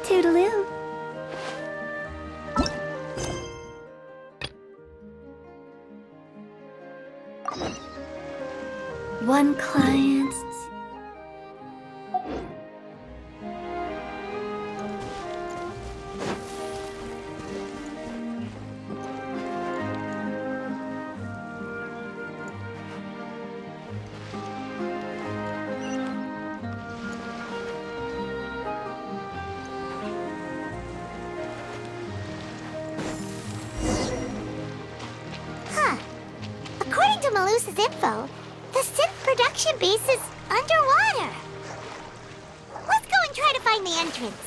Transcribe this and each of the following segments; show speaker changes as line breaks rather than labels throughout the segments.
Toodaloo. One client.
According to Malusa's info, the synth production base is underwater. Let's go and try to find the entrance.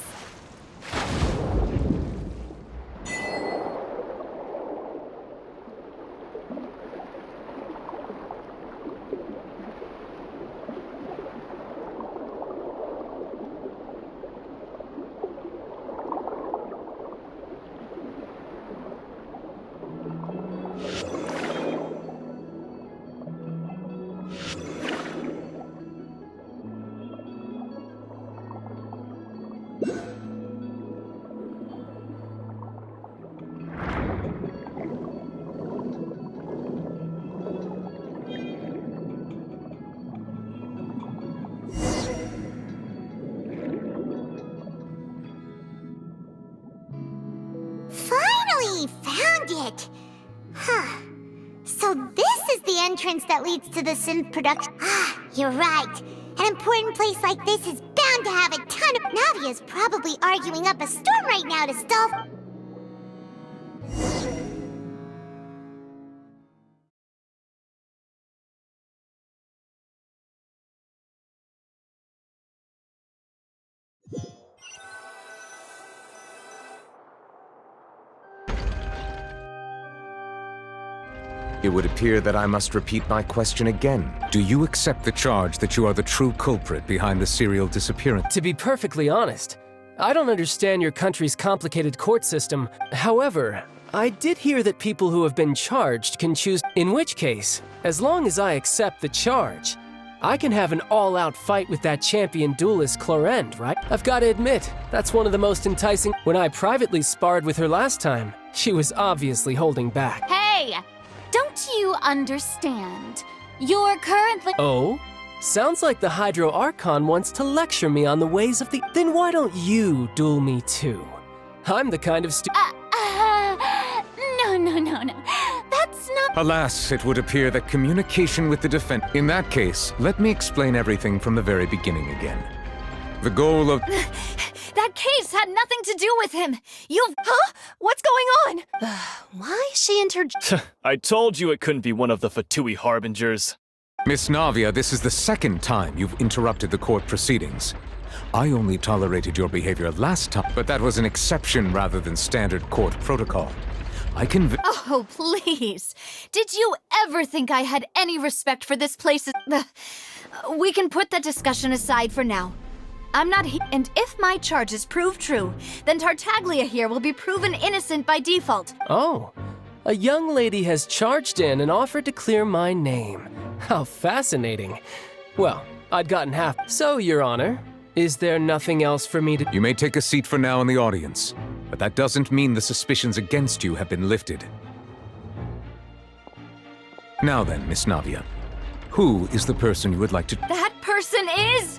Finally found it! Huh. So this is the entrance that leads to the synth production. Ah, you're right. An important place like this is bound to have a ton of... Navia's probably arguing up a storm right now to stall...
It would appear that I must repeat my question again. Do you accept the charge that you are the true culprit behind the serial disappearance?
To be perfectly honest, I don't understand your country's complicated court system. However, I did hear that people who have been charged can choose, in which case, as long as I accept the charge, I can have an all-out fight with that champion duelist Clorend, right? I've got to admit, that's one of the most enticing. When I privately sparred with her last time, she was obviously holding back.
Hey! Don't you understand? You're currently—
Oh? Sounds like the Hydro Archon wants to lecture me on the ways of the— Then why don't you duel me too? I'm the kind of
No. That's not—
Alas, it would appear that communication with the defense... In that case, let me explain everything from the very beginning again. The goal of...
That case had nothing to do with him! Huh? What's going on? Why is she
I told you it couldn't be one of the Fatui Harbingers.
Miss Navia, this is the second time you've interrupted the court proceedings. I only tolerated your behavior last time, but that was an exception rather than standard court protocol. I can...
Oh, please. Did you ever think I had any respect for this place? We can put that discussion aside for now. I'm not and if my charges prove true, then Tartaglia here will be proven innocent by default.
Oh, a young lady has charged in and offered to clear my name. How fascinating. Well, I'd gotten half. So, Your Honor, is there nothing else for me to—
You may take a seat for now in the audience, but that doesn't mean the suspicions against you have been lifted. Now then, Miss Navia, who is the person you would like to—
That person is—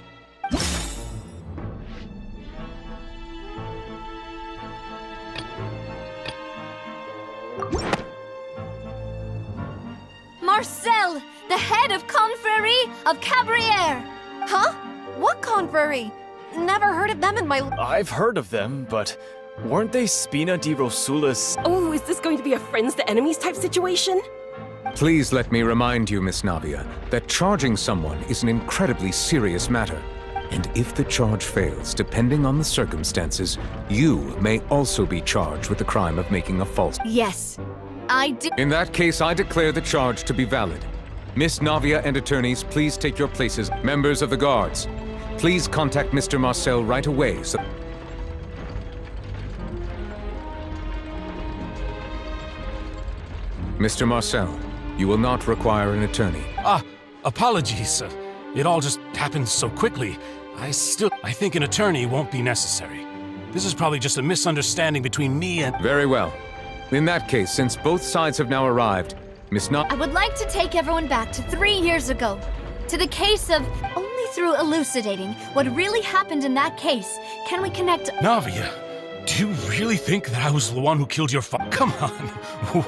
Marcel, the head of Confrérie of Cabrières!
Huh? What confrérie? Never heard of them in my...
I've heard of them, but weren't they Spina di Rosulas?
Oh, is this going to be a friends to enemies type situation?
Please let me remind you, Miss Navia, that charging someone is an incredibly serious matter. And if the charge fails, depending on the circumstances, you may also be charged with the crime of making a false...
Yes, I do.
In that case, I declare the charge to be valid. Miss Navia and attorneys, please take your places. Members of the guards, please contact Mr. Marcel right away. Mr. Marcel, you will not require an attorney.
Apologies. It all just happened so quickly. I think an attorney won't be necessary. This is probably just a misunderstanding between me and...
Very well. In that case, since both sides have now arrived, Miss Na-
I would like to take everyone back to 3 years ago, to the case of only through elucidating what really happened in that case can we connect.
Navia, do you really think that I was the one who killed your Come on,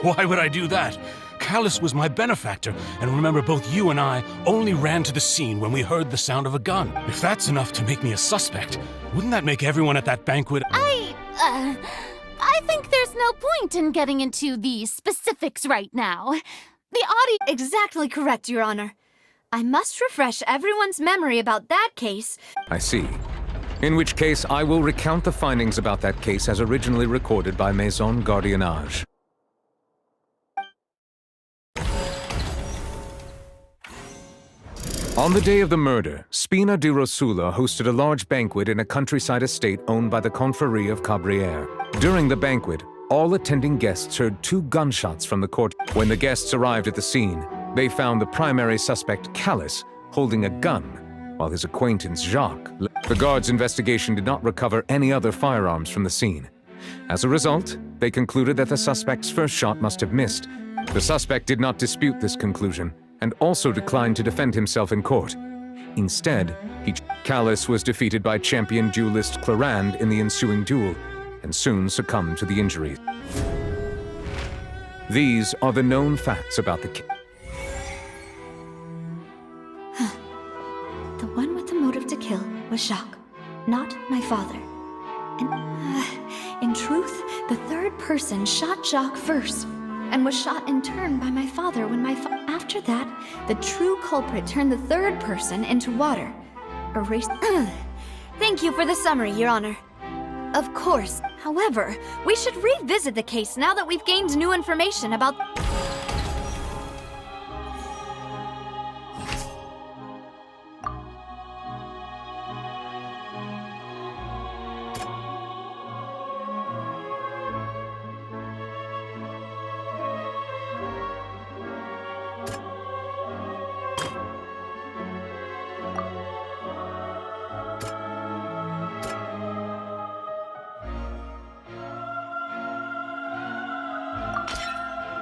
why would I do that? Callus was my benefactor, and remember both you and I only ran to the scene when we heard the sound of a gun. If that's enough to make me a suspect, wouldn't that make everyone at that banquet...
I think there's no point in getting into the specifics right now. The audio...
Exactly correct, Your Honor. I must refresh everyone's memory about that case.
I see. In which case, I will recount the findings about that case as originally recorded by Maison Gardiennage. On the day of the murder, Spina di Rosula hosted a large banquet in a countryside estate owned by the Confrérie of Cabrières. During the banquet, all attending guests heard 2 gunshots from the court. When the guests arrived at the scene, they found the primary suspect, Callus, holding a gun, while his acquaintance, Jacques... The guards' investigation did not recover any other firearms from the scene. As a result, they concluded that the suspect's first shot must have missed. The suspect did not dispute this conclusion, and also declined to defend himself in court. Instead, Callus was defeated by champion duelist Clarande in the ensuing duel, and soon succumbed to the injuries. These are the known facts about the case.
The one with the motive to kill was Jacques, not my father. And, in truth, the third person shot Jacques first, and was shot in turn by my father when After that, the true culprit turned the third person into water. Erased... Thank you for the summary, Your Honor. Of course. However, we should revisit the case now that we've gained new information about...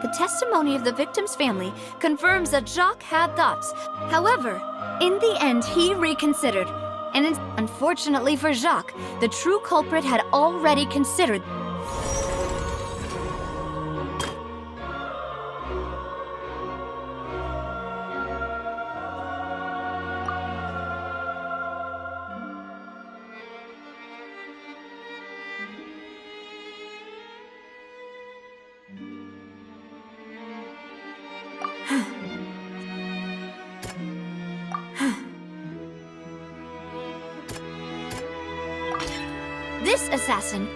The testimony of the victim's family confirms that Jacques had thoughts. However, in the end, he reconsidered. And unfortunately for Jacques, the true culprit had already considered. This assassin...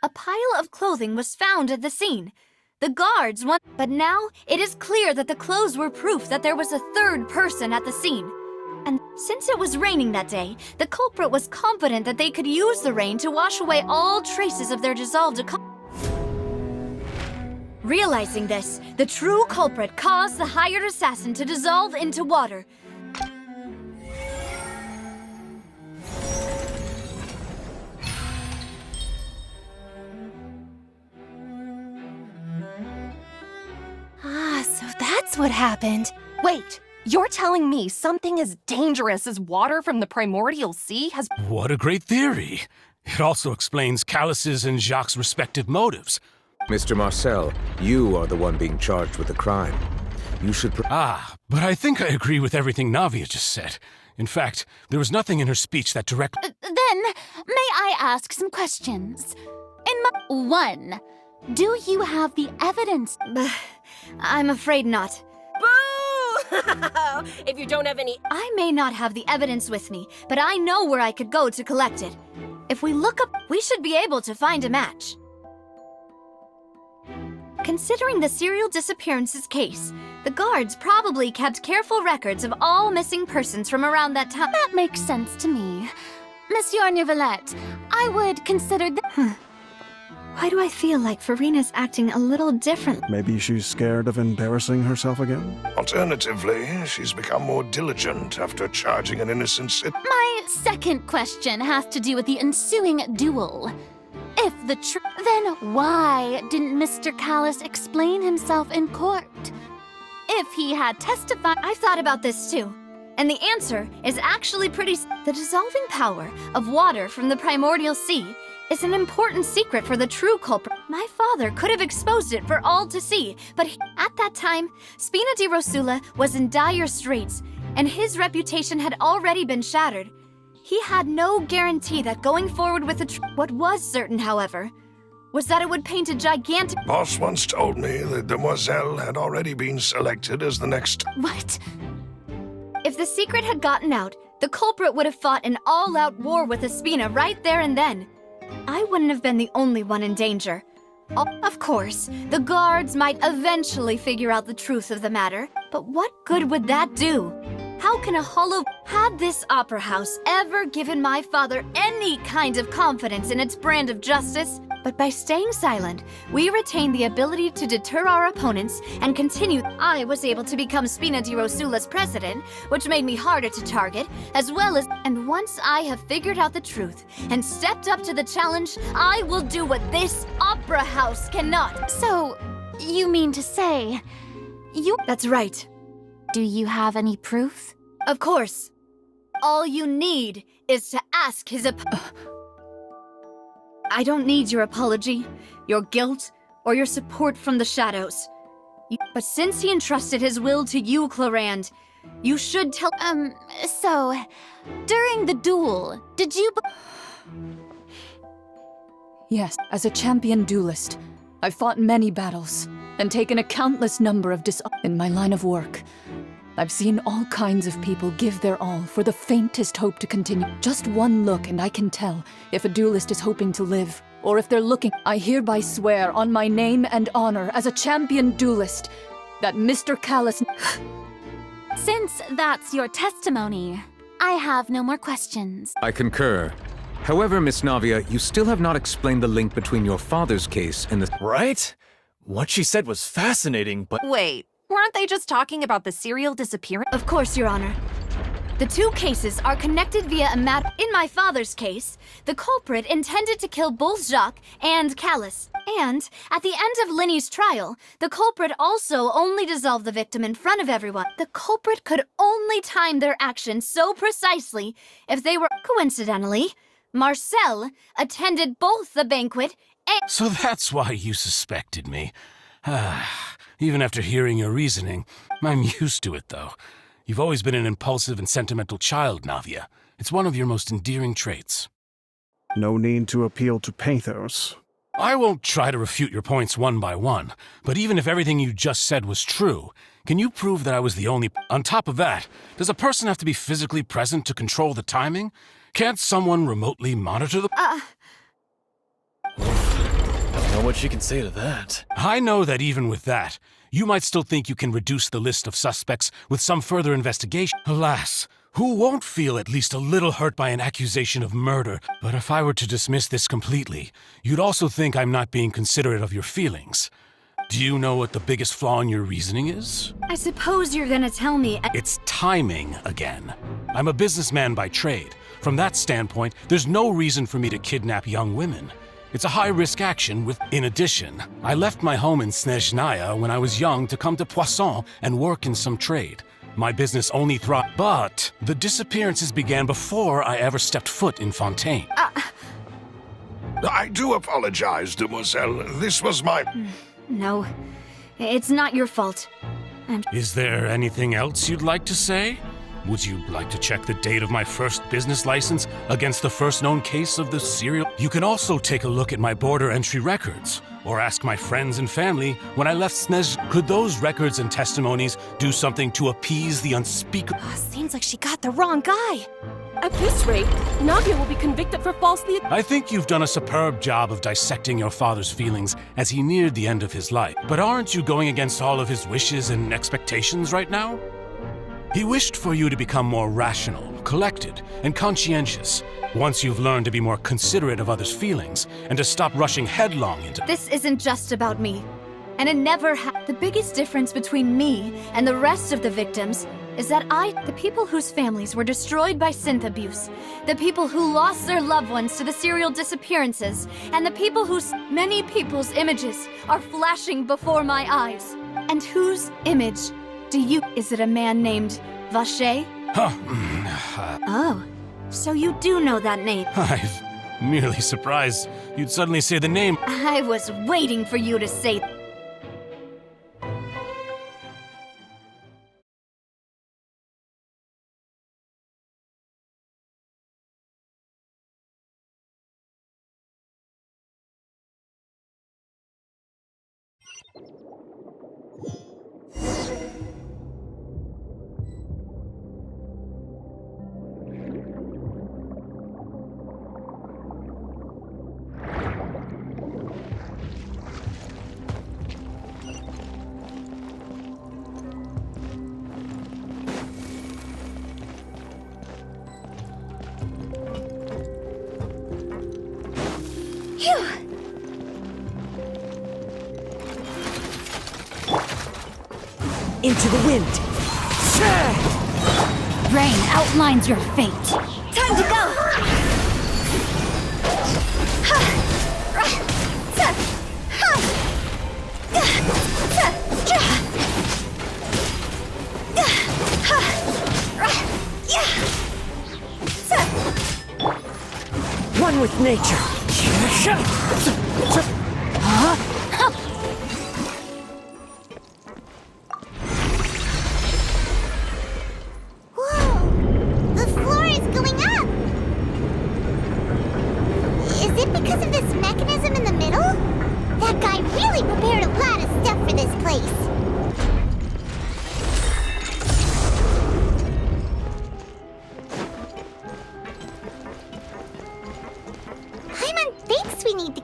A pile of clothing was found at the scene. The guards want... But now, it is clear that the clothes were proof that there was a third person at the scene. And since it was raining that day, the culprit was confident that they could use the rain to wash away all traces of their dissolved... Realizing this, the true culprit caused the hired assassin to dissolve into water.
So that's what happened. Wait, you're telling me something as dangerous as water from the primordial sea has...
What a great theory. It also explains Callus's and Jacques' respective motives.
Mr. Marcel, you are the one being charged with the crime. You should...
But I think I agree with everything Navia just said. In fact, there was nothing in her speech that directly...
Then, may I ask some questions? One, do you have the evidence?
I'm afraid not.
Boo! If you don't have any...
I may not have the evidence with me, but I know where I could go to collect it. If we look up, we should be able to find a match. Considering the serial disappearances case, the guards probably kept careful records of all missing persons from around that time.
That makes sense to me. Monsieur Neuvillette, I would consider that...
Why do I feel like Farina's acting a little different?
Maybe she's scared of embarrassing herself again?
Alternatively, she's become more diligent after charging an innocent
My second question has to do with the ensuing duel. If then why didn't Mr. Callus explain himself in court? If he had testified—
I've thought about this too. And the answer is actually the dissolving power of water from the primordial sea is an important secret for the true culprit. My father could have exposed it for all to see, but at that time, Spina di Rosula was in dire straits, and his reputation had already been shattered. He had no guarantee that going forward with what was certain, however, was that it would paint a gigantic—
Boss once told me that Demoiselle had already been selected as the next—
What?
If the secret had gotten out, the culprit would have fought an all-out war with Espina right there and then. I wouldn't have been the only one in danger. Of course, the guards might eventually figure out the truth of the matter, but what good would that do? How can a hollow— Had this opera house ever given my father any kind of confidence in its brand of justice? But by staying silent, we retained the ability to deter our opponents and continue. I was able to become Spina di Rosula's president, which made me harder to target, as well as— And once I have figured out the truth and stepped up to the challenge, I will do what this opera house cannot.
So, you mean to say,
That's right.
do you have any proof?
Of course. All you need is to ask his I don't need your apology, your guilt, or your support from the shadows. But since he entrusted his will to you, Clarand, you should tell—
So, during the duel, did you—
Yes, as a champion duelist, I've fought many battles and taken a countless number of in my line of work. I've seen all kinds of people give their all for the faintest hope to continue. Just one look and I can tell if a duelist is hoping to live, or if they're looking— I hereby swear on my name and honor as a champion duelist that Mr. Callus—
Since that's your testimony, I have no more questions.
I concur. However, Miss Navia, you still have not explained the link between your father's case and the—
Right? What she said was fascinating, but—
Wait, weren't they just talking about the serial disappearance?
Of course, Your Honor. The two cases are connected via a matter. In my father's case, the culprit intended to kill both Jacques and Callus. And at the end of Linny's trial, the culprit also only dissolved the victim in front of everyone. The culprit could only time their actions so precisely if they were— Coincidentally, Marcel attended both the banquet and—
So that's why you suspected me. Even after hearing your reasoning, I'm used to it, though. You've always been an impulsive and sentimental child, Navia. It's one of your most endearing traits.
No need to appeal to pathos.
I won't try to refute your points one by one, but even if everything you just said was true, can you prove that I was the only— On top of that, does a person have to be physically present to control the timing? Can't someone remotely monitor the—
Don't know what she can say to that.
I know that even with that, you might still think you can reduce the list of suspects with some further investigation. Alas, who won't feel at least a little hurt by an accusation of murder? But if I were to dismiss this completely, you'd also think I'm not being considerate of your feelings. Do you know what the biggest flaw in your reasoning is?
I suppose you're gonna tell me—
It's timing again. I'm a businessman by trade. From that standpoint, there's no reason for me to kidnap young women. It's a high-risk action with— In addition, I left my home in Snezhnaya when I was young to come to Poisson and work in some trade. My business only thrived, but the disappearances began before I ever stepped foot in Fontaine.
I do apologize, Demoiselle. This was my—
No, it's not your fault.
Is there anything else you'd like to say? Would you like to check the date of my first business license against the first known case of the serial? You can also take a look at my border entry records, or ask my friends and family when I left Snez. Could those records and testimonies do something to appease the unspeakable?
Seems like she got the wrong guy. At this rate, Navia will be convicted for falsely—
I think you've done a superb job of dissecting your father's feelings as he neared the end of his life. But aren't you going against all of his wishes and expectations right now? He wished for you to become more rational, collected and conscientious. Once you've learned to be more considerate of others' feelings and to stop rushing headlong into—
This isn't just about me. And it never The biggest difference between me and the rest of the victims is that the people whose families were destroyed by synth abuse, the people who lost their loved ones to the serial disappearances, and the people many people's images are flashing before my eyes. And whose image is it a man named Vache? Oh, so you do know that name.
I'm merely surprised you'd suddenly say the name.
I was waiting for you to say.
Into the wind.
Rain outlines your fate.
Time to go!
One with nature.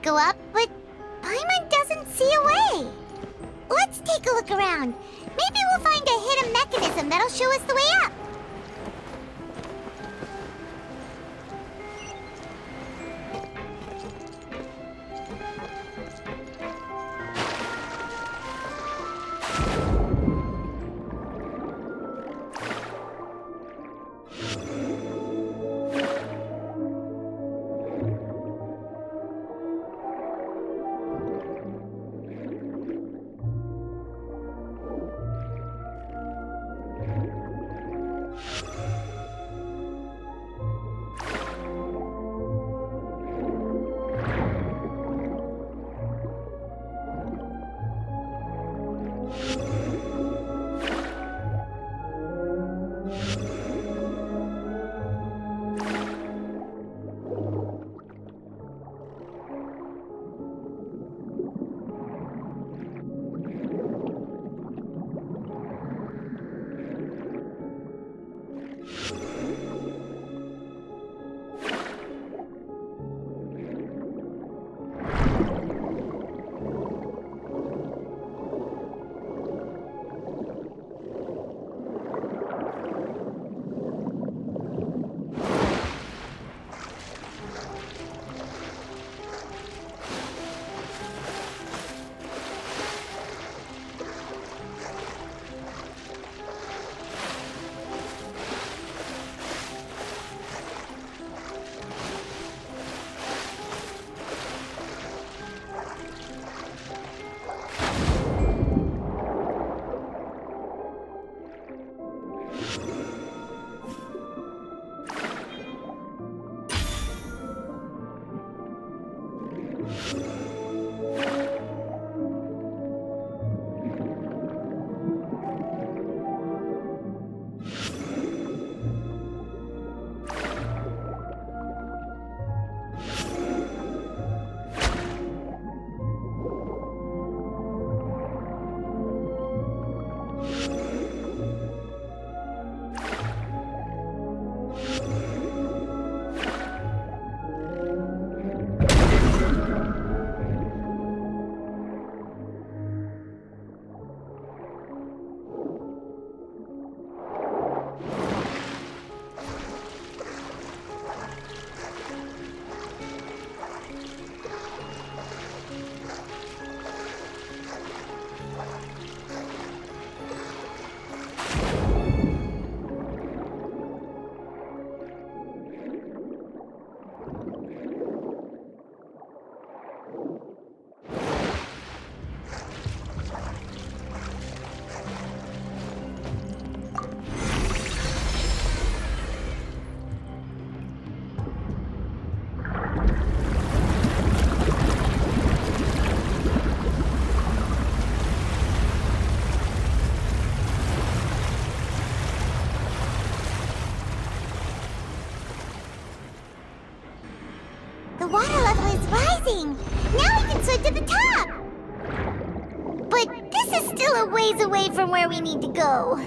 Go up, but Paimon doesn't see a way. Let's take a look around. Maybe we'll find a hidden mechanism that'll show us the way up. amazing! Now we can swim to the top! But this is still a ways away from where we need to go.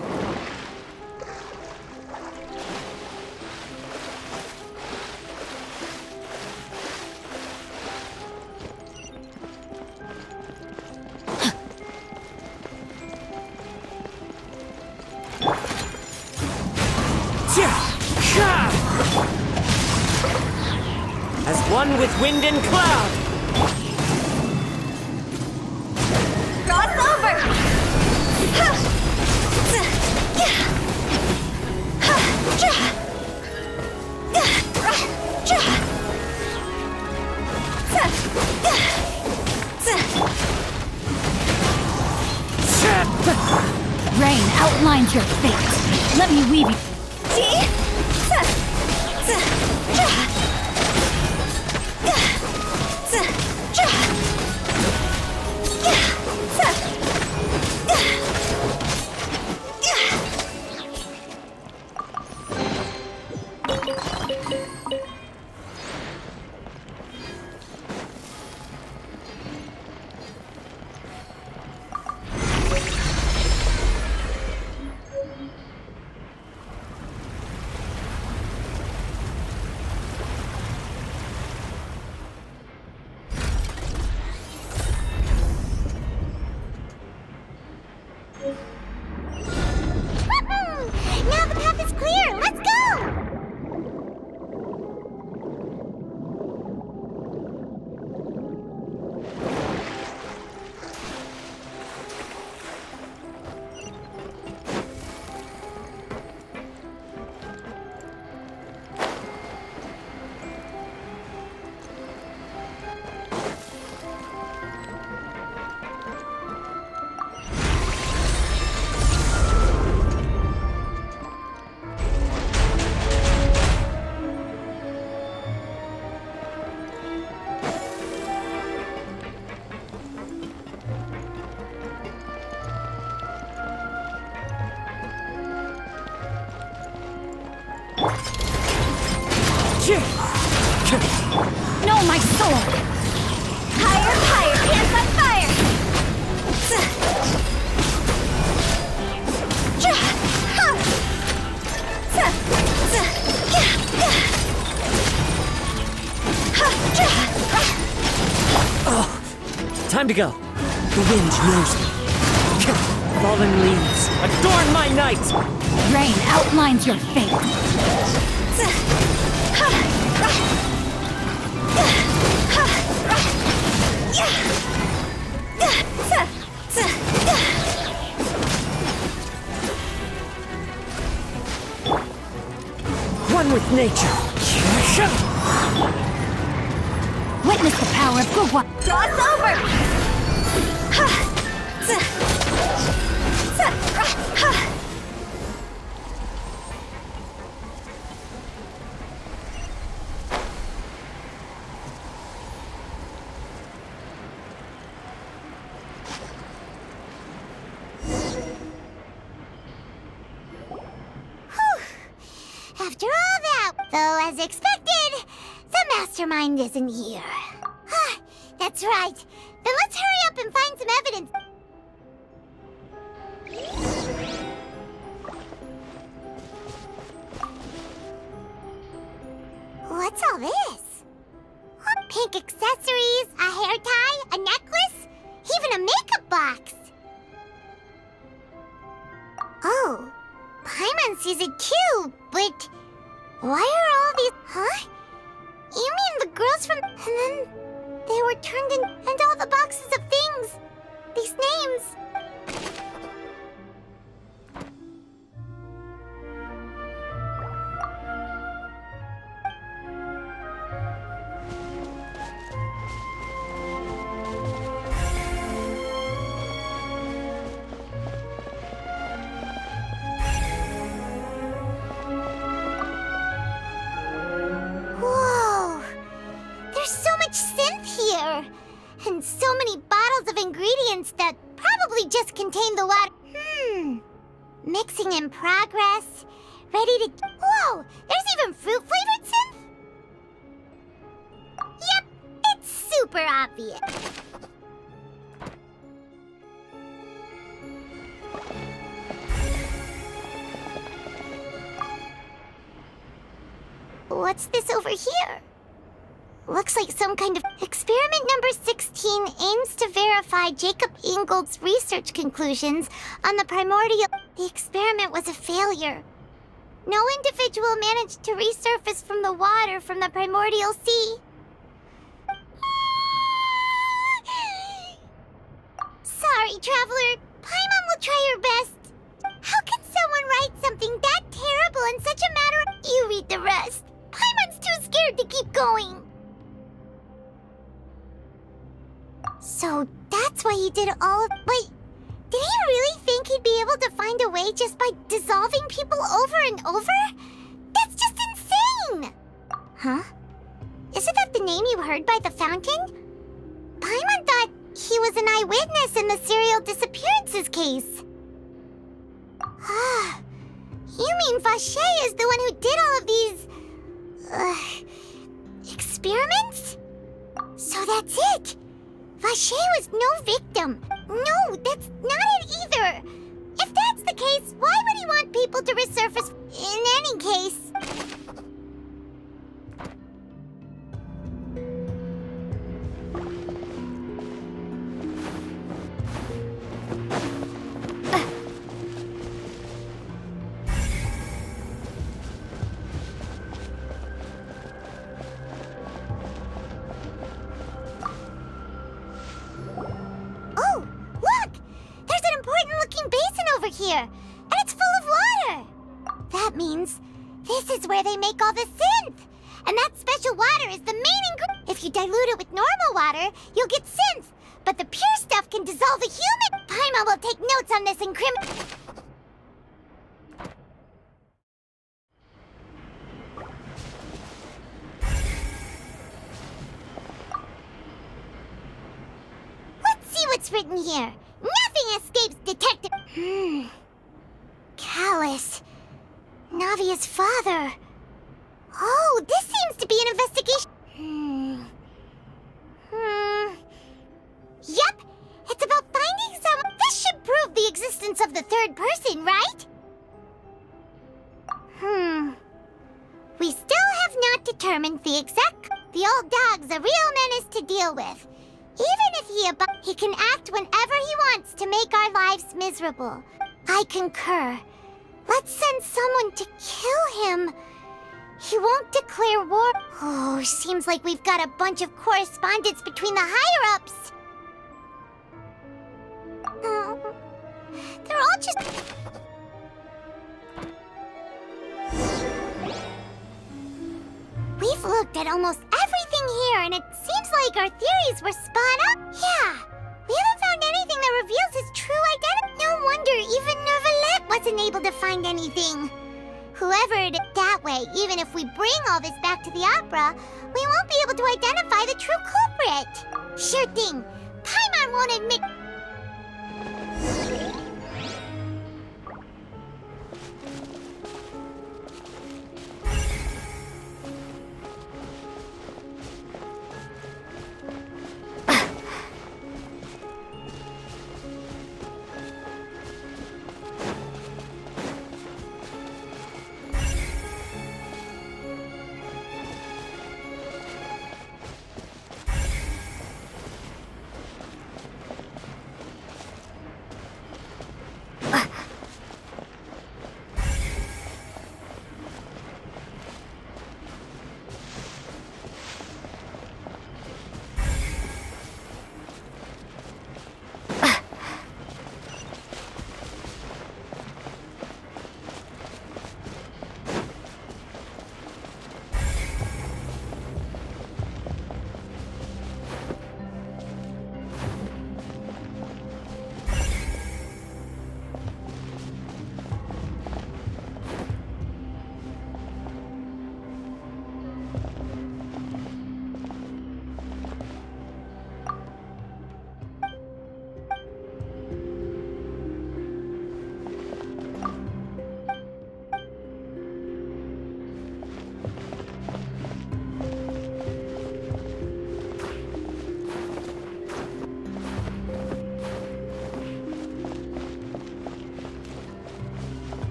As one with wind and cloud!
Cross over!
Rain outlines your fate. Let me weave you.
Now the path is clear! Let's go!
No, my sword!
Higher, higher, hands on fire!
Oh, time to go. The wind knows me. Fallen leaves, adorn my night!
Rain outlines your fate.
One with nature.
Witness the power of Gugwa.
Cross over!
After all that, though, as expected, the mastermind isn't here. That's right. Then let's hurry up and find some evidence. What's all this? Pink accessories, a hair tie, a necklace, even a makeup box. Oh, Paimon sees it too, but why are all these... Huh? You mean the girls from... And then they were turned in... And all the boxes of things. These names. Whoa! There's so much synth here! And so many bottles of ingredients that probably just contain the water. Mixing in progress. Ready to... Whoa! There's even fruit-flavored synth? Yep, it's super obvious. What's this over here? Looks like some kind of... Experiment number 16 aims to verify Jacob Ingold's research conclusions on the primordial... The experiment was a failure. No individual managed to resurface from the water from the primordial sea. Sorry, Traveler. Paimon will try her best. How can someone write something that terrible in such a matter of... You read the rest. Paimon's too scared to keep going. So that's why he did all of... Wait, did he really think he'd be able to find a way just by dissolving people over and over? That's just insane! Huh? Isn't that the name you heard by the fountain? Paimon thought he was an eyewitness in the serial disappearances case. Ah, you mean Vache is the one who did all of these... experiments? So that's it! Vache was no victim. No, that's not it either. If that's the case, why would he want people to resurface in any case? Here, and it's full of water. That means this is where they make all the synth. And that special water is the main ingredient. If you dilute it with normal water, you'll get synth. But the pure stuff can dissolve a human. Paimon will take notes on this Let's see what's written here. Nothing escapes Detective... Callus. Navia's father. Oh, this seems to be an investigation... Yep, it's about finding someone... This should prove the existence of the third person, right? We still have not determined the exact... The old dog's a real menace to deal with. Even if he can act whenever he wants to make our lives miserable. I concur. Let's send someone to kill him. He won't declare war. Oh, seems like we've got a bunch of correspondence between the higher-ups. Oh, they're all just... We've looked at almost everything here, and it seems like our theories were spot on. Yeah, we haven't found anything that reveals his true identity. No wonder even Neuvillette wasn't able to find anything. Whoever it is, that way, even if we bring all this back to the opera, we won't be able to identify the true culprit. Sure thing. Paimon won't admit...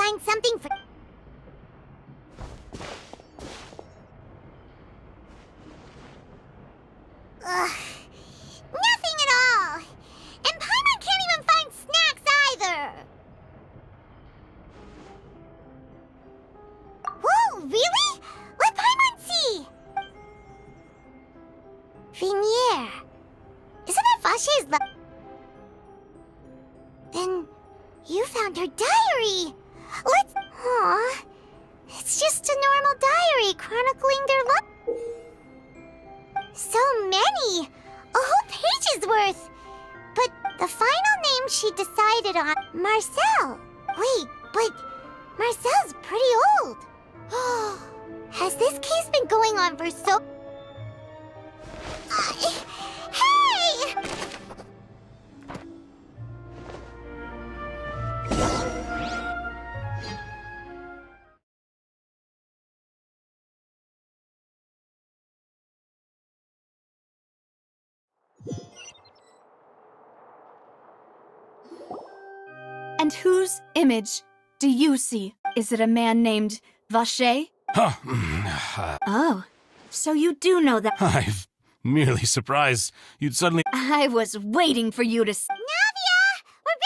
find something for... Ugh. Nothing at all! And Paimon can't even find snacks either! Whoa, really? Let Paimon see! Vinier. Isn't that Vache's Then you found her diary! Let's... Aw. It's just a normal diary chronicling their life. So many! A whole page's worth! But the final name she decided on... Marcel! Wait, but Marcel's pretty old. Has this case been going on for so... Hey!
And whose image do you see? Is it a man named Vache? Oh, so you do know that.
I'm merely surprised you'd suddenly...
I was waiting for you to...
Navia! We're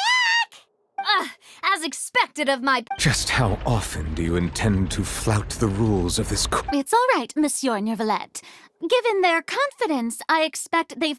back!
As expected of my...
Just how often do you intend to flout the rules of this
It's all right, Monsieur Nervalette. Given their confidence, I expect they've...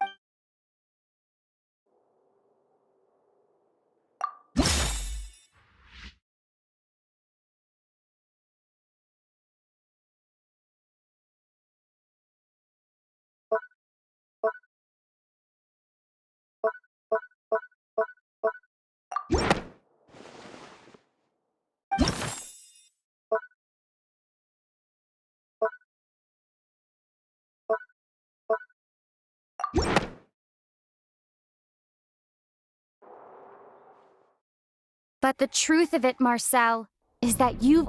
But the truth of it, Marcel, is that you've...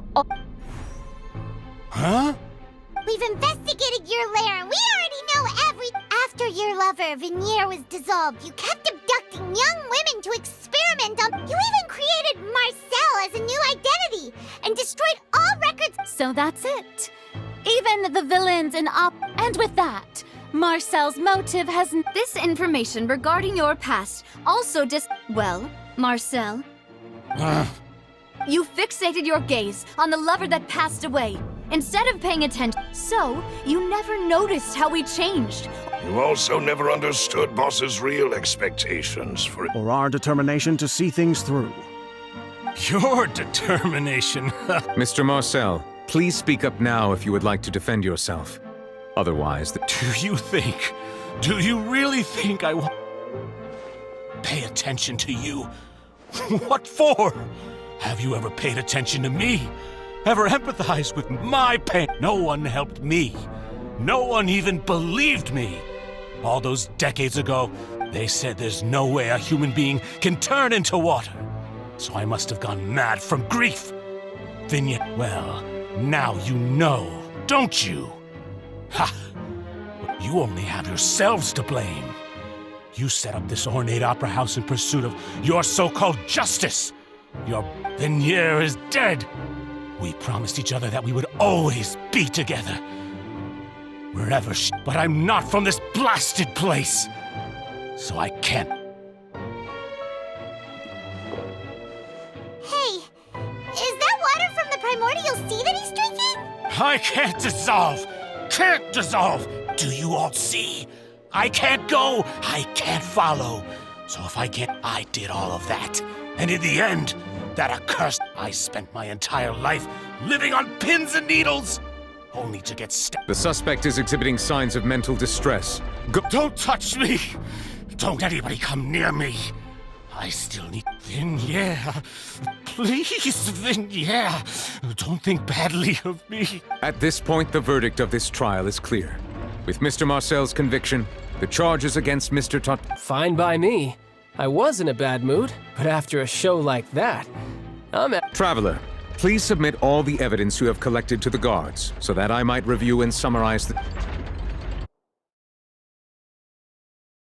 Huh?
We've investigated your lair and we already know every... After your lover, Vinier, was dissolved, you kept abducting young women to experiment on... You even created Marcel as a new identity and destroyed all records...
So that's it. Even the villains in And with that, Marcel's motive has...
This information regarding your past also Well, Marcel... You fixated your gaze on the lover that passed away, instead of paying attention. So, you never noticed how we changed.
You also never understood Boss's real expectations for...
Or our determination to see things through.
Your determination.
Mr. Marcel, please speak up now if you would like to defend yourself. Otherwise,
Do you really think I will pay attention to you? What for? Have you ever paid attention to me? Ever empathized with my pain? No one helped me. No one even believed me. All those decades ago, they said there's no way a human being can turn into water. So I must have gone mad from grief. Well, now you know, don't you? Ha! You only have yourselves to blame. You set up this ornate opera house in pursuit of your so-called justice. Your Vinier is dead. We promised each other that we would always be together. Wherever but I'm not from this blasted place. So I can't.
Hey, is that water from the primordial sea that he's drinking?
I can't dissolve. Can't dissolve. Do you all see? I can't go, I can't follow. So if I can't, I did all of that. And in the end, that accursed, I spent my entire life living on pins and needles, only to get stuck.
The suspect is exhibiting signs of mental distress.
Don't touch me! Don't anybody come near me! I still need Vinier. Please, Vinier. Don't think badly of me.
At this point, the verdict of this trial is clear. With Mr. Marcel's conviction, the charges against Mr.
Fine by me. I was in a bad mood, but after a show like that,
Traveler, please submit all the evidence you have collected to the guards, so that I might review and summarize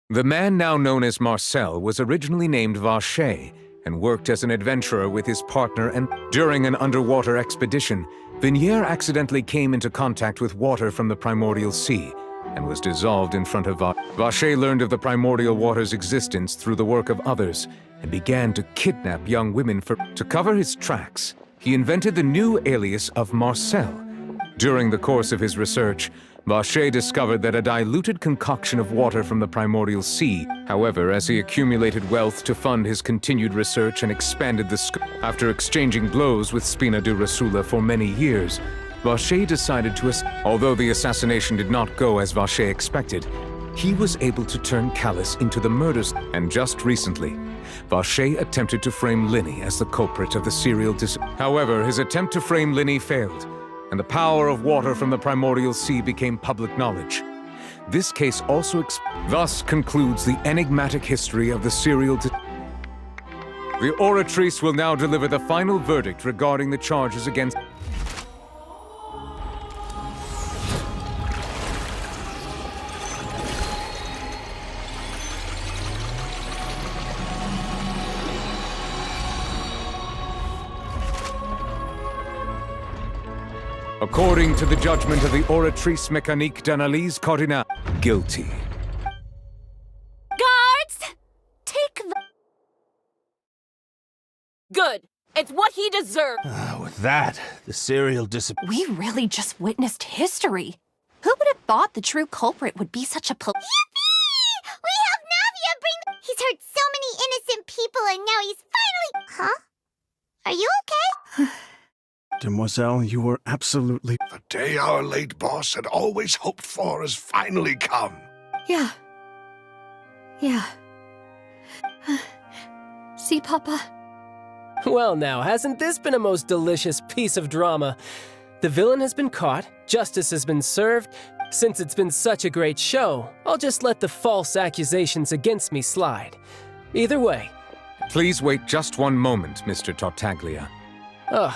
The man now known as Marcel was originally named Vache, and worked as an adventurer with his partner, and during an underwater expedition, Vignier accidentally came into contact with water from the primordial sea and was dissolved in front of Vacher learned of the primordial water's existence through the work of others and began to kidnap young women to cover his tracks. He invented the new alias of Marcel. During the course of his research, Vacher discovered that a diluted concoction of water from the primordial sea. However, as he accumulated wealth to fund his continued research and expanded the scope, after exchanging blows with Spina Durasula for many years, Vacher decided to although the assassination did not go as Vacher expected, he was able to turn Callus into the murders. And just recently, Vacher attempted to frame Linny as the culprit of the serial However, his attempt to frame Linny failed, and the power of water from the primordial sea became public knowledge. This case also thus concludes the enigmatic history of the serial The Oratrice will now deliver the final verdict regarding the charges against According to the judgment of the Oratrice Mécanique d'Analyse Cardinal, guilty.
Guards! Take the...
Good. It's what he deserved.
With that, the serial
We really just witnessed history. Who would have thought the true culprit would be such a
Yippee! We have Navia bring... He's hurt so many innocent people and now he's finally... Huh? Are you okay?
Demoiselle, you were absolutely...
The day our late boss had always hoped for has finally come.
Yeah. See, Papa?
Well now, hasn't this been a most delicious piece of drama? The villain has been caught, justice has been served. Since it's been such a great show, I'll just let the false accusations against me slide. Either way.
Please wait just one moment, Mr. Tartaglia.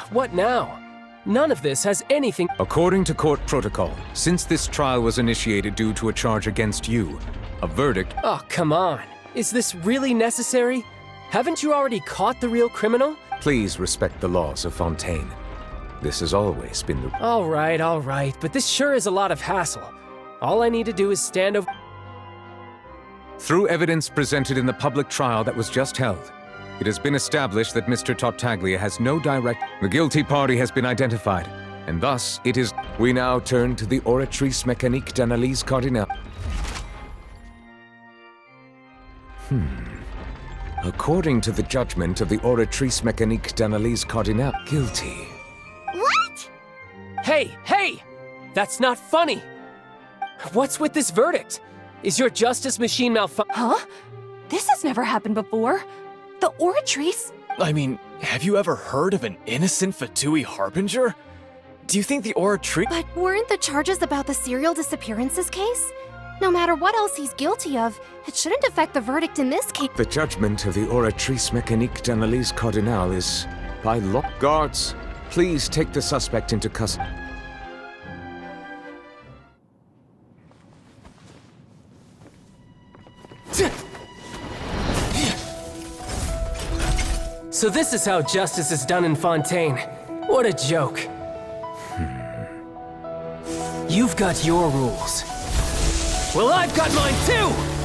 What now? None of this has anything—
According to court protocol, since this trial was initiated due to a charge against you, a verdict—
Oh, come on. Is this really necessary? Haven't you already caught the real criminal?
Please respect the laws of Fontaine. This has always been the—
All right, but this sure is a lot of hassle. All I need to do is stand over—
Through evidence presented in the public trial that was just held, it has been established that Mr. Tartaglia has no direct— The guilty party has been identified, and thus it is— We now turn to the Oratrice Mécanique d'Analyse Cardinal. According to the judgment of the Oratrice Mécanique d'Analyse Cardinal, guilty.
What?
Hey! That's not funny! What's with this verdict? Is your justice machine
Huh? This has never happened before. The Oratrice?
I mean, have you ever heard of an innocent Fatui Harbinger? Do you think the Oratrice—
But weren't the charges about the serial disappearances case? No matter what else he's guilty of, it shouldn't affect the verdict in this case.
The judgment of the Oratrice Mécanique d'Analyse Cardinal is by law. Guards, please take the suspect into custody.
So this is how justice is done in Fontaine. What a joke. You've got your rules. Well, I've got mine too!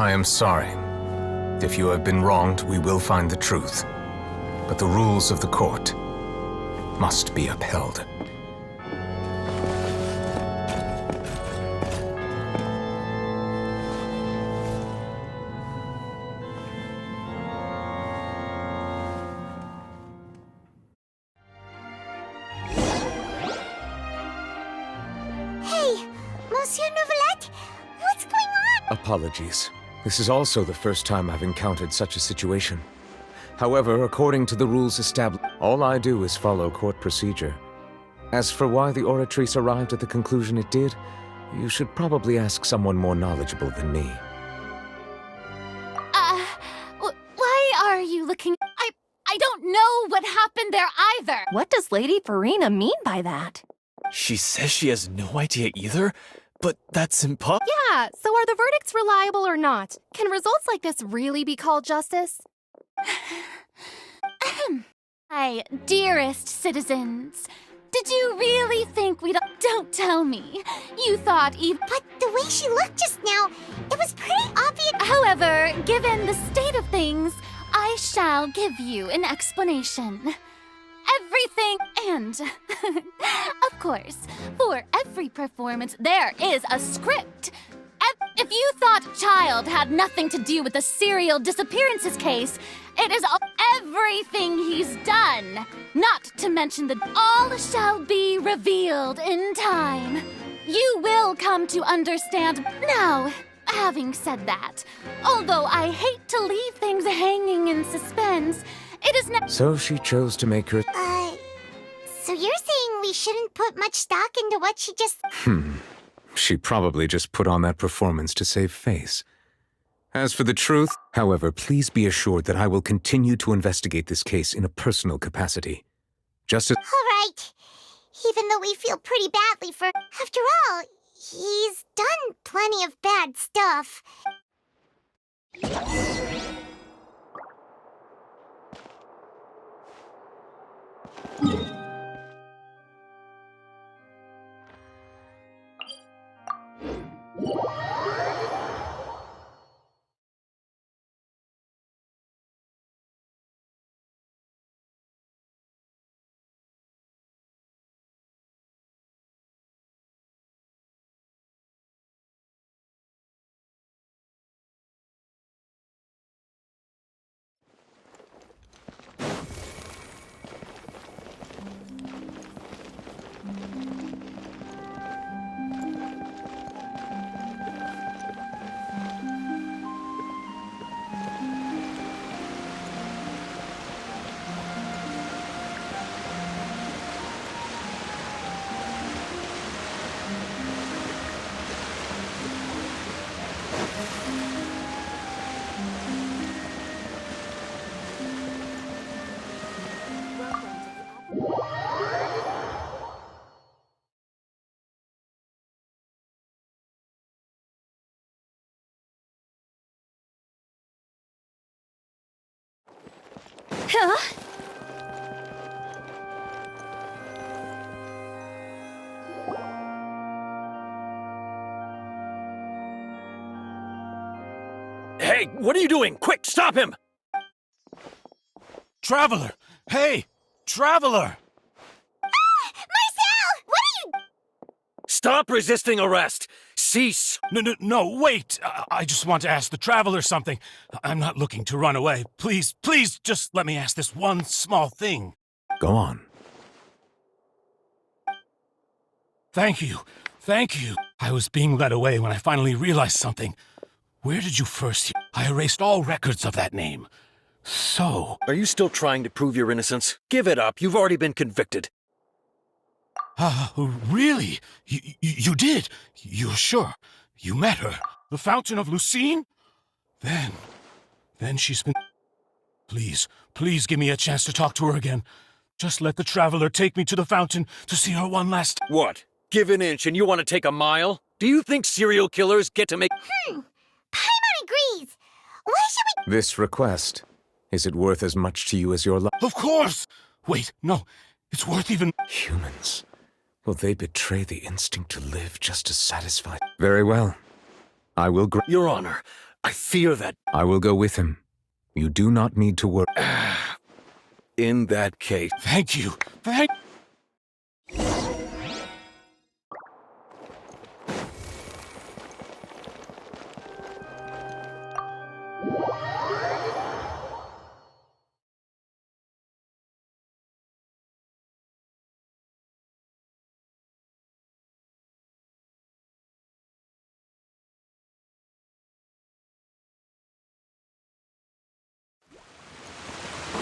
I am sorry. If you have been wronged, we will find the truth. But the rules of the court must be upheld. apologies. This is also the first time I've encountered such a situation. However, according to the rules established, all I do is follow court procedure. As for why the Oratrice arrived at the conclusion it did, you should probably ask someone more knowledgeable than me.
Why are you looking? I don't know what happened there either.
What does Lady Farina mean by that?
She says she has no idea either, but that's impossible.
Yeah, so are the verdicts reliable or not? Can results like this really be called justice?
My dearest citizens, did you really think we'd... Don't tell me. You thought even...
But the way she looked just now, it was pretty obvious.
However, given the state of things, I shall give you an explanation. Everything and... of course, for every performance, there is a script. If you thought Child had nothing to do with the serial disappearances case, it is everything he's done. Not to mention that all shall be revealed in time. You will come to understand. Now, having said that, although I hate to leave things hanging in suspense, it is not.
So she chose to make her...
So you're saying we shouldn't put much stock into what she just...
She probably just put on that performance to save face. As for the truth, however, please be assured that I will continue to investigate this case in a personal capacity. Just as...
All right. Even though we feel pretty badly for... After all, he's done plenty of bad stuff.
Huh?
Hey, what are you doing? Quick, stop him!
Traveler! Hey! Traveler!
Marcel! What are you...
Stop resisting arrest! Cease!
No, wait! I just want to ask the Traveler something. I'm not looking to run away. Please, just let me ask this one small thing.
Go on.
Thank you. I was being led away when I finally realized something. Where did you first hear? I erased all records of that name. So...
Are you still trying to prove your innocence? Give it up. You've already been convicted.
Really? You did? You're sure? You met her? The Fountain of Lucine? Then she's been... Please give me a chance to talk to her again. Just let the Traveler take me to the fountain to see her one last...
What? Give an inch and you want to take a mile? Do you think serial killers get to make...
Paimon agrees. Why should we...
This request, is it worth as much to you as your life?
Of course! Wait, no. It's worth even...
Humans. Will they betray the instinct to live just to satisfy? Very well. I will
Your Honor, I fear that...
I will go with him. You do not need to worry.
In that case...
Thank you.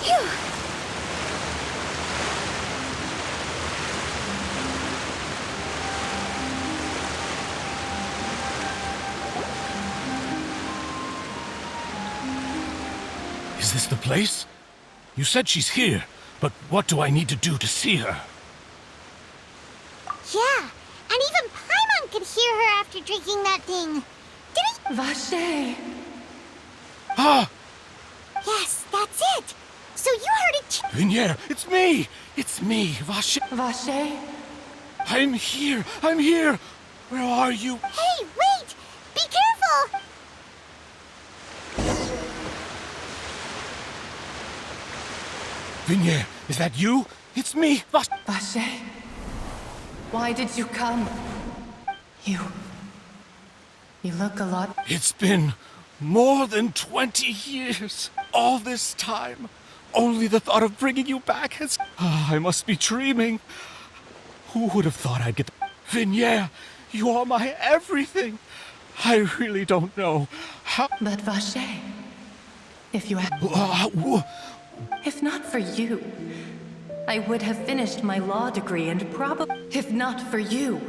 Phew.
Is this the place? You said she's here, but what do I need to do to see her?
Yeah, and even Paimon could hear her after drinking that thing. Did he?
Vache!
Ah!
Yes, that's it. So you heard it.
Vinier, it's me! It's me, Vache.
Vache?
I'm here! I'm here! Where are you?
Hey, wait! Be careful!
Vinier, is that you? It's me, Vache.
Vache? Why did you come? You look a lot...
It's been more than 20 years. All this time. Only the thought of bringing you back has... I must be dreaming. Who would have thought I'd get... Vinier, you are my everything. I really don't know how...
But Vache, if you had... If not for you, I would have finished my law degree and probably... If not for you,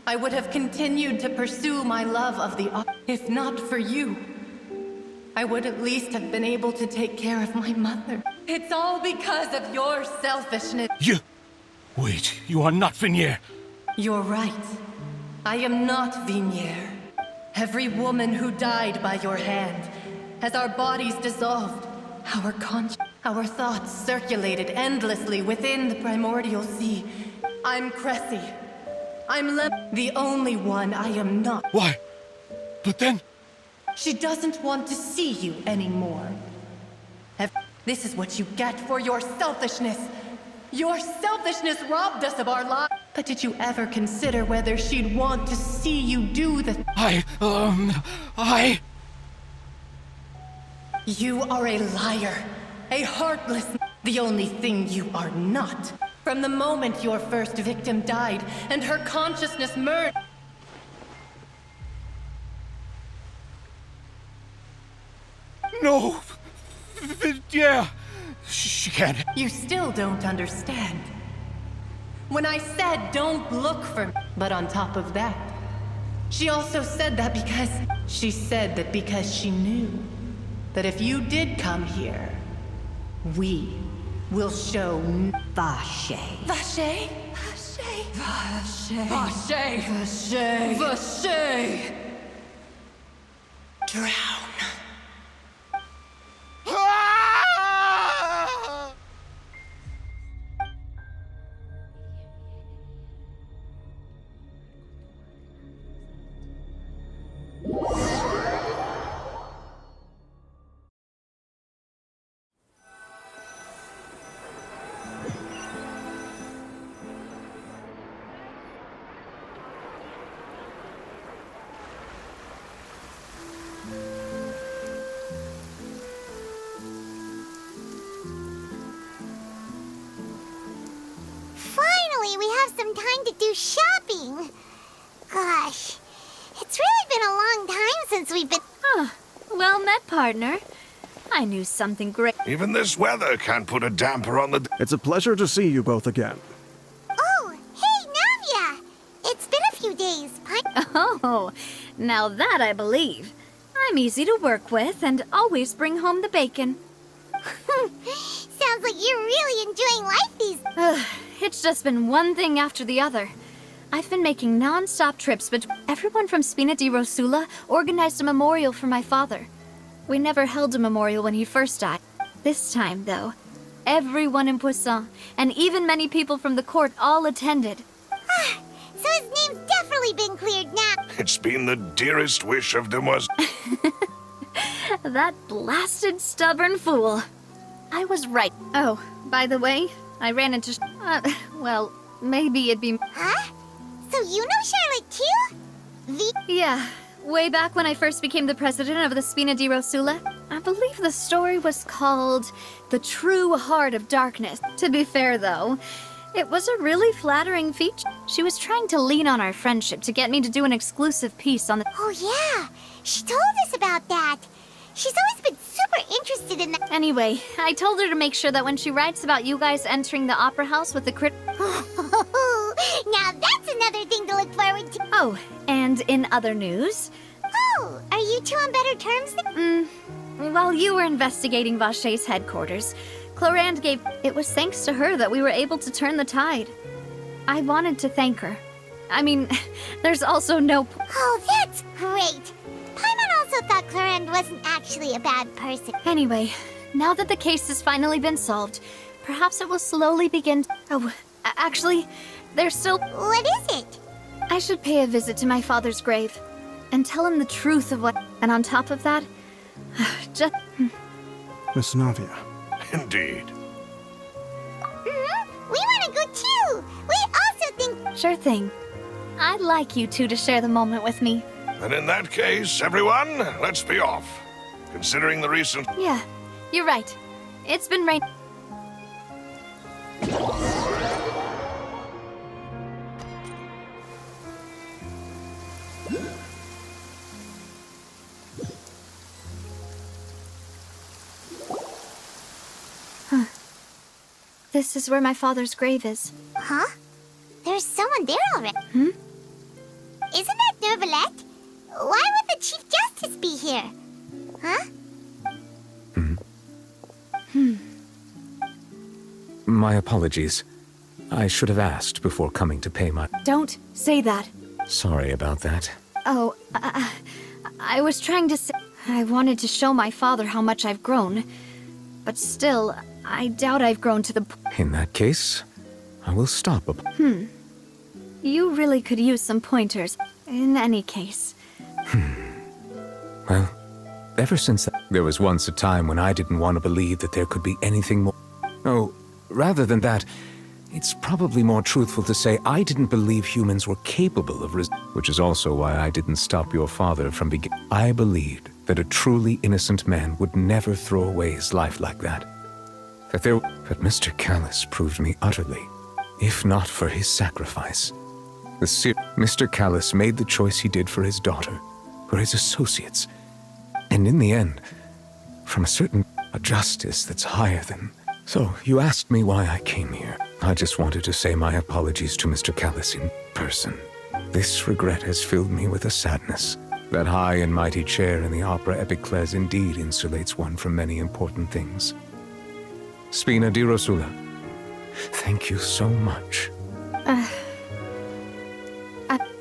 I would have continued to pursue my love of the art. If not for you, I would at least have been able to take care of my mother. It's all because of your selfishness.
You... Wait, you are not Vinier.
You're right. I am not Vinier. Every woman who died by your hand, as our bodies dissolved, our thoughts circulated endlessly within the primordial sea. I'm Cressy. I'm the only one I am not.
Why? But then...
She doesn't want to see you anymore. This is what you get for your selfishness. Your selfishness robbed us of our lives. But did you ever consider whether she'd want to see you do the... You are a liar. A heartless... The only thing you are not. From the moment your first victim died and her consciousness merged...
No! Yeah! She can't...
You still don't understand. When I said don't look for me. But on top of that, she also said that because... She said that because she knew that if you did come here, we will show...
Vache.
Vache? Vache? Vache? Vache? Vache? Vache? Drown.
Finally, we have some time to do shopping. Gosh, it's really been a long time since we've been...
Well met, partner. I knew something great.
Even this weather can't put a damper on the...
It's a pleasure to see you both again.
Oh, hey, Navia! It's been a few days.
Oh, now that I believe. I'm easy to work with and always bring home the bacon.
Sounds like you're really enjoying life these...
It's just been one thing after the other. I've been making non-stop trips, but everyone from Spina di Rosula organized a memorial for my father. We never held a memorial when he first died. This time, though, everyone in Poisson, and even many people from the court, all attended.
So his name's definitely been cleared now.
It's been the dearest wish of Demoiselle.
That blasted stubborn fool. I was right. Oh, by the way, I ran into... well, maybe it'd be...
Huh? So you know Charlotte too?
Yeah, way back when I first became the president of the Spina di Rosula. I believe the story was called The True Heart of Darkness. To be fair, though, it was a really flattering feature. She was trying to lean on our friendship to get me to do an exclusive piece on the...
Oh yeah, she told us about that. She's always been super interested in that.
Anyway, I told her to make sure that when she writes about you guys entering the opera house with the crit.
Now that's another thing to look forward to.
Oh, and in other news.
Oh, are you two on better terms then?
While you were investigating Vache's headquarters, Clorand gave. It was thanks to her that we were able to turn the tide. I wanted to thank her. I mean, there's also no.
Oh, that's great. Paimon also thought Clorand wasn't actually a bad person.
Anyway, now that the case has finally been solved, perhaps it will slowly begin. Oh, actually, there's still.
What is it?
I should pay a visit to my father's grave and tell him the truth of what. And on top of that, just.
Miss Navia.
Indeed.
We want to go too. We also think.
Sure thing. I'd like you two to share the moment with me.
And in that case, everyone, let's be off. Considering the recent...
Yeah, you're right. It's been rain. Huh. This is where my father's grave is.
Huh? There's someone there already. Isn't that Nervalette? Why would the Chief Justice be here? Huh?
My apologies. I should have asked before coming to pay my...
Don't say that.
Sorry about that.
Oh, I was trying to say... I wanted to show my father how much I've grown. But still, I doubt I've grown to the...
In that case, I will stop.
You really could use some pointers. In any case.
Well, ever since there was once a time when I didn't want to believe that there could be anything more. Oh, rather than that, it's probably more truthful to say I didn't believe humans were capable of which is also why I didn't stop your father from beginning. I believed that a truly innocent man would never throw away his life like that. But Mr. Callis proved me utterly, if not for his sacrifice. Mr. Callis made the choice he did for his daughter, for his associates, and in the end, from a justice that's higher than... So, you asked me why I came here. I just wanted to say my apologies to Mr. Callis in person. This regret has filled me with a sadness. That high and mighty chair in the opera Epiclese indeed insulates one from many important things. Spina di Rosula, thank you so much.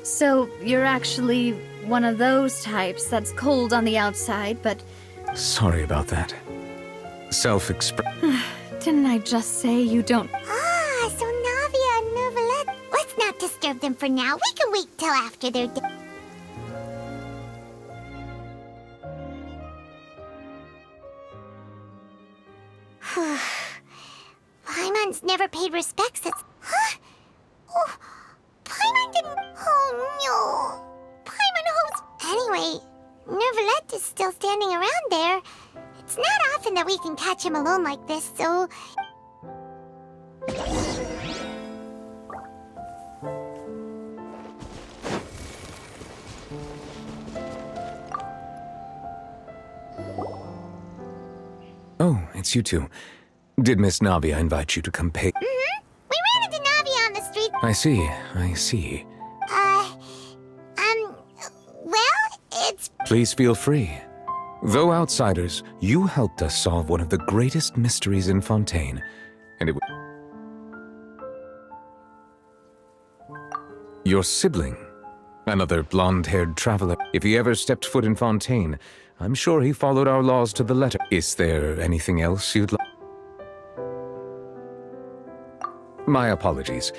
So, you're actually one of those types that's cold on the outside, but...
Sorry about that.
Didn't I just say you don't...
Ah, so Navia and Nervalette. Let's not disturb them for now. We can wait till after they're dead. Paimon's never paid respects since... Huh? Oh, Paimon didn't... Oh, no. Paimon hopes... Anyway, Nervalette is still standing around there. It's not often that we can catch him alone like this, so...
Oh, it's you two. Did Miss Navia invite you to come pay?
We ran into Navia on the street.
I see.
Well, it's...
Please feel free. Though outsiders, you helped us solve one of the greatest mysteries in Fontaine, and it Your sibling, another blonde-haired traveler. If he ever stepped foot in Fontaine, I'm sure he followed our laws to the letter. Is there anything else you'd like? My apologies.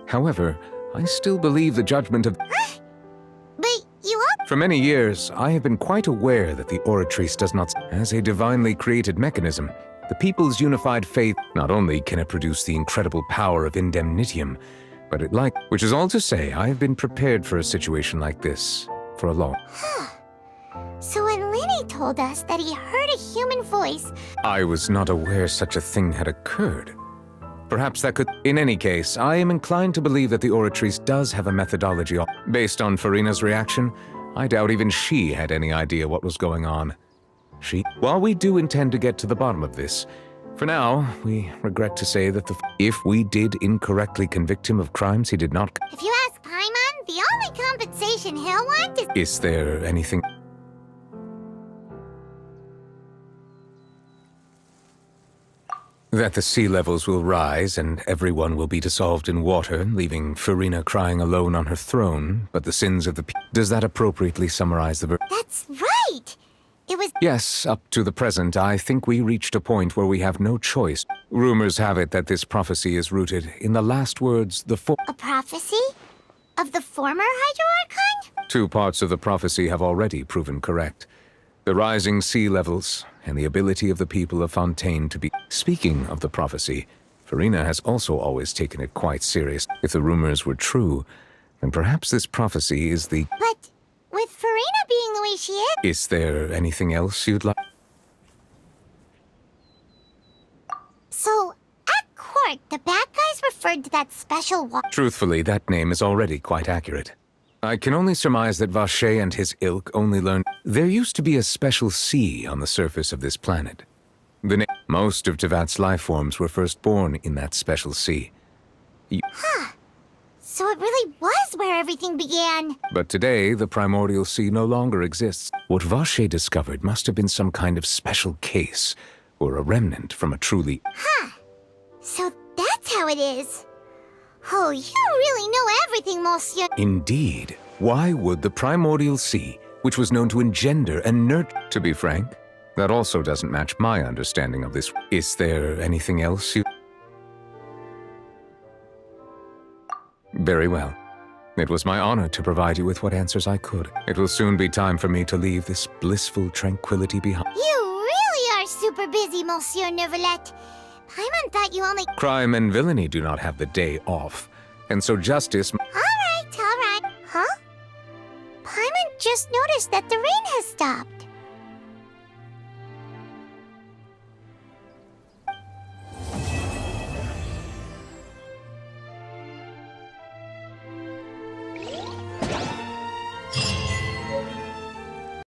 However, I still believe the judgment of...
But you are...
For many years, I have been quite aware that the Oratrice does not... As a divinely created mechanism, the people's unified faith... Not only can it produce the incredible power of indemnitium, but which is all to say, I have been prepared for a situation like this for a long...
So when Lenny told us that he heard a human voice...
I was not aware such a thing had occurred. Perhaps that could... In any case, I am inclined to believe that the Oratrice does have a methodology. Based on Farina's reaction, I doubt even she had any idea what was going on. While we do intend to get to the bottom of this, for now, we regret to say that if we did incorrectly convict him of crimes he did not.
If you ask Paimon, the only compensation he'll want is...
Is there anything... That the sea levels will rise and everyone will be dissolved in water, leaving Farina crying alone on her throne, but the sins of the Does that appropriately summarize the
That's right! It was...
Yes, up to the present, I think we reached a point where we have no choice. Rumors have it that this prophecy is rooted in the last words,
A prophecy? Of the former Hydro Archon?
2 parts of the prophecy have already proven correct. The rising sea levels, and the ability of the people of Fontaine to be... Speaking of the prophecy, Farina has also always taken it quite serious. If the rumors were true, then perhaps this prophecy is the...
But with Farina being the way she is...
Is there anything else you'd like?
So, at court, the bad guys referred to that special
Truthfully, that name is already quite accurate. I can only surmise that Vache and his ilk only learned... There used to be a special sea on the surface of this planet. Most of Tevat's life forms were first born in that special sea.
So it really was where everything began.
But today, the primordial sea no longer exists. What Vache discovered must have been some kind of special case, or a remnant from a truly...
So that's how it is. Oh, you really know everything, Monsieur.
Indeed. Why would the primordial sea, which was known to engender and nurture... To be frank, that also doesn't match my understanding of this. Is there anything else you... Very well. It was my honor to provide you with what answers I could. It will soon be time for me to leave this blissful tranquility behind.
You really are super busy, Monsieur Neuvillette. Paimon thought you only...
Crime and villainy do not have the day off, and so justice...
All right. Huh? Paimon just noticed that the rain has stopped.